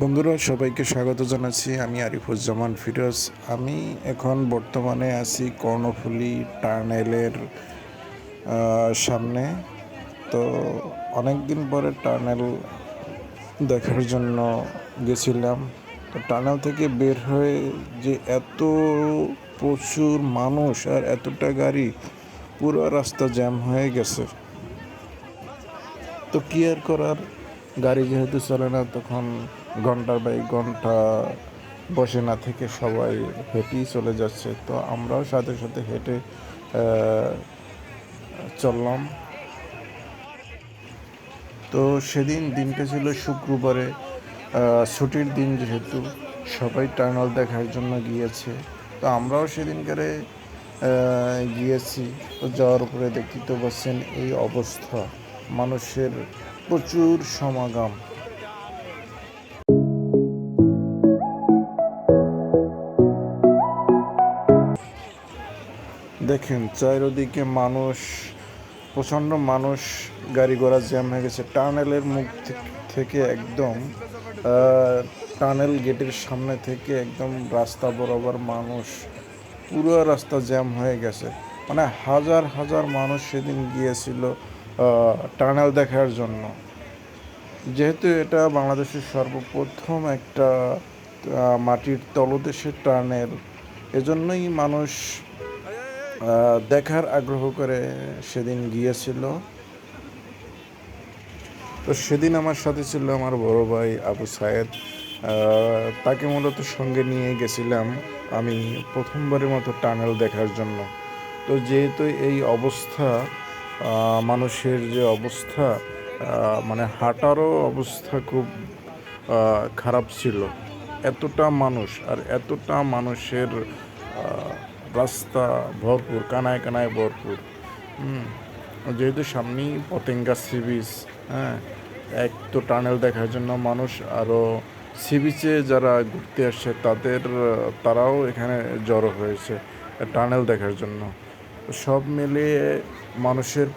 বন্ধুরা সবাইকে স্বাগত জানাচ্ছি। আমি আরিফুজ্জামান ফিরোজ। আমি এখন বর্তমানে আছি কর্ণফুলী টানেলের সামনে। তো অনেক দিন পরে টানেল দেখার জন্য গেছিলাম। তো টানেল থেকে বের হয়ে যে এত প্রচুর মানুষ আর এতটা গাড়ি, পুরো রাস্তা জ্যাম হয়ে গেছে। তো কি আর করার, গাড়ি যেহেতু চলে না, তখন ঘন্টার বাই ঘন্টা বসে না থেকে সবাই হেঁটেই চলে যাচ্ছে। তো আমরাও সাথে সাথে হেঁটে চললাম। তো সেদিন দিনটা ছিল শুক্রবারে, ছুটির দিন, যেহেতু সবাই টার্নাল দেখার জন্য গিয়েছে। তো আমরাও সেদিনকারে গিয়েছি। তো যাওয়ার পরে দেখতে তো পাচ্ছেন এই অবস্থা, মানুষের প্রচুর সমাগম। দেখেন চারিদিকে মানুষ, প্রচণ্ড মানুষ, গাড়ি ঘোড়া জ্যাম হয়ে গেছে। টানেলের মুখ থেকে একদম টানেল গেটের সামনে থেকে একদম রাস্তা বরাবর মানুষ, পুরো রাস্তা জ্যাম হয়ে গেছে। মানে হাজার হাজার মানুষ সেদিন গিয়েছিল টানেল দেখার জন্য। যেহেতু এটা বাংলাদেশের সর্বপ্রথম একটা মাটির তলদেশের টানেল, এজন্যই মানুষ দেখার আগ্রহ করে সেদিন গিয়েছিল। তো সেদিন আমার সাথে ছিল আমার বড় ভাই আবু সায়েদ। তাকে মূলত সঙ্গে নিয়ে গেছিলাম আমি প্রথমবারের মতো টানেল দেখার জন্য। তো যেহেতু এই অবস্থা, মানুষের যে অবস্থা, মানে হাঁটারও অবস্থা খুব খারাপ ছিল। এতটা মানুষ আর এতটা মানুষের রাস্তা ভরপুর, কানায় কানায় ভরপুর। যেহেতু সামনেই পতেঙ্গা সি বিচ, হ্যাঁ, এক তো টানেল দেখার জন্য মানুষ, আরও সি বিচে যারা ঘুরতে আসছে তারাও এখানে জড়ো হয়েছে টানেল দেখার জন্য। সব মিলিয়ে মানুষের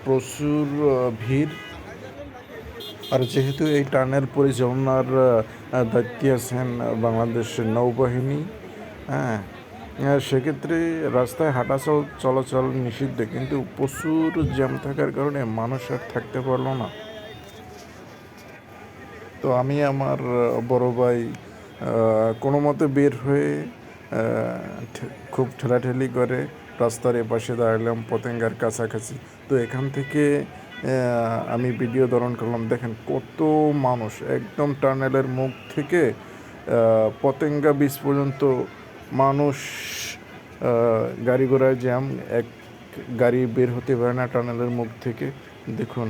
প্রচুর ভিড়। আর যেহেতু এই টানেল পরিচালনার দায়িত্বে আছেন বাংলাদেশের নৌবাহিনী, হ্যাঁ, সেক্ষেত্রে রাস্তায় হাঁটা চলাচল নিষিদ্ধ, কিন্তু প্রচুর জ্যাম থাকার কারণে মানুষ আর থাকতে পারলো না। তো আমি আমার বড় ভাই কোনো মতে বের হয়ে খুব ঠেলাঠেলি করে রাস্তার এপাশে দাঁড়ালাম, পতেঙ্গার কাছাকাছি। তো এখান থেকে আমি ভিডিও ধারণ করলাম। দেখেন কত মানুষ, একদম টানেলের মুখ থেকে পতেঙ্গা বিচ পর্যন্ত মানুষ, গাড়ি ঘোড়ায় জ্যাম, এক গাড়ি বের হতে পারে না টানেলের মুখ থেকে। দেখুন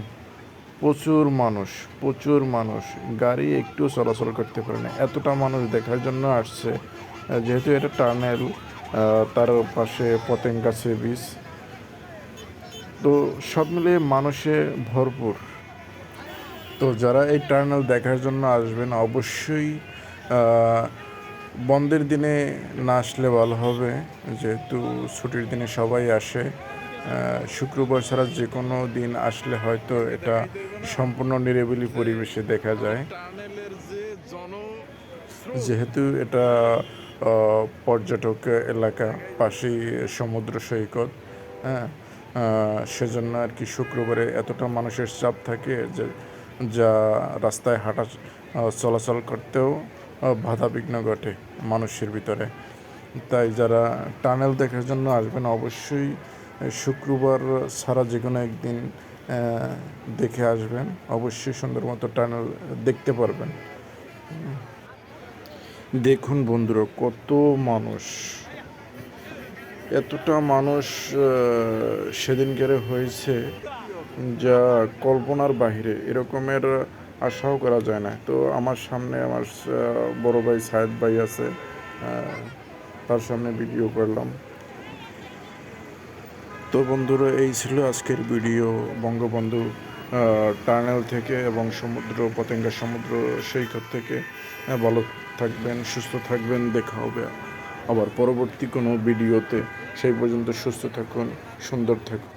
প্রচুর মানুষ, প্রচুর মানুষ, গাড়ি একটু চলাচল করতে পারে না, এতটা মানুষ দেখার জন্য আসছে। যেহেতু এটা টানেল, তার পাশে পতেঙ্গা সি বিচ, তো সব মিলিয়ে মানুষে ভরপুর। তো যারা এই টানেল দেখার জন্য আসবেন, অবশ্যই বন্ধের দিনে না আসলে ভালো হবে, যেহেতু ছুটির দিনে সবাই আসে। শুক্রবার ছাড়া যে কোনো দিন আসলে হয়তো এটা সম্পূর্ণ নিরিবিলি পরিবেশে দেখা যায়। যেহেতু এটা পর্যটক এলাকা, পাশেই সমুদ্র সৈকত, হ্যাঁ, সেজন্য আর কি শুক্রবারে এতটা মানুষের চাপ থাকে যে যা রাস্তায় হাঁটা চলাচল করতেও বাধা বিঘ্ন ঘটে মানুষের ভিতরে। তাই যারা টানেল দেখার জন্য আসবেন, অবশ্যই শুক্রবার ছাড়া যে কোনো একদিন দেখে আসবেন, অবশ্যই সুন্দর মতো টানেল দেখতে পারবেন। দেখুন বন্ধুরা কত মানুষ, এতটা মানুষ সেদিনকারে হয়েছে যা কল্পনার বাহিরে, এরকমের আশাও করা যায় না। তো আমার সামনে আমার বড় ভাই সায়েদ ভাই আছে, তার সামনে ভিডিও করলাম। তো বন্ধুরা এই ছিল আজকের ভিডিও বঙ্গবন্ধু টানেল থেকে এবং পতেঙ্গা সমুদ্র সৈকত থেকে। ভালো থাকবেন, সুস্থ থাকবেন, দেখা হবে আবার পরবর্তী কোনো ভিডিওতে। সেই পর্যন্ত সুস্থ থাকুন, সুন্দর থাকুন।